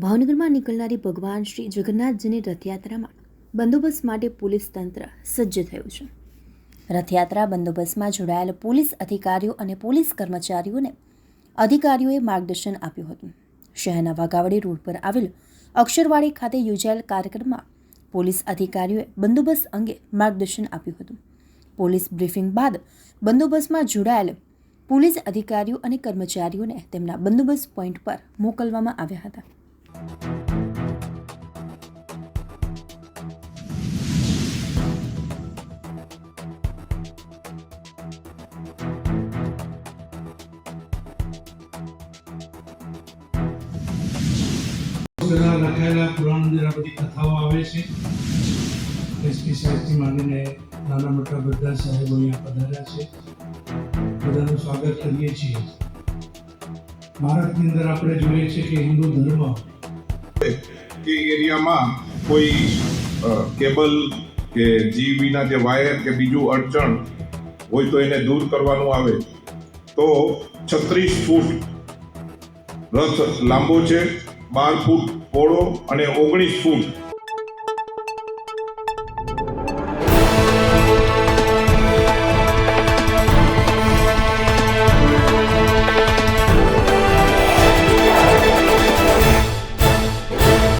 ભાવનગરમાં નીકળનારી ભગવાન શ્રી જગન્નાથજીની રથયાત્રામાં બંદોબસ્ત માટે પોલીસ તંત્ર સજ્જ થયું છે. રથયાત્રા બંદોબસ્તમાં જોડાયેલ પોલીસ અધિકારીઓ અને પોલીસ અધિકારીઓએ માર્ગદર્શન આપ્યું હતું. શહેરના વાઘાવડી રોડ પર આવેલ અક્ષરવાડી ખાતે યોજાયેલ કાર્યક્રમમાં પોલીસ અધિકારીઓએ બંદોબસ્ત અંગે માર્ગદર્શન આપ્યું હતું. પોલીસ બ્રીફિંગ બાદ બંદોબસ્તમાં જોડાયેલ પોલીસ અધિકારીઓ અને કર્મચારીઓને તેમના બંદોબસ્ત પોઈન્ટ પર મોકલવામાં આવ્યા હતા. લખાયેલા પુરાણ અંદર આ બધી કથાઓ આવે છે. એસપી સાહેબથી માંડીને નાના મોટા બધા સાહેબો અહીંયા પધાર્યા છે. બધાનું સ્વાગત કરીએ છીએ. ભારતની અંદર આપણે જોઈએ છીએ કે હિન્દુ ધર્મ કે એરિયામાં કોઈ કેબલ કે જીવીના જે વાયર કે બીજું અડચણ હોય તો એને દૂર કરવાનું આવે તો 36 ફૂટ રથ લાંબો છે, 12 ફૂટ પહોળો અને 19 ફૂટ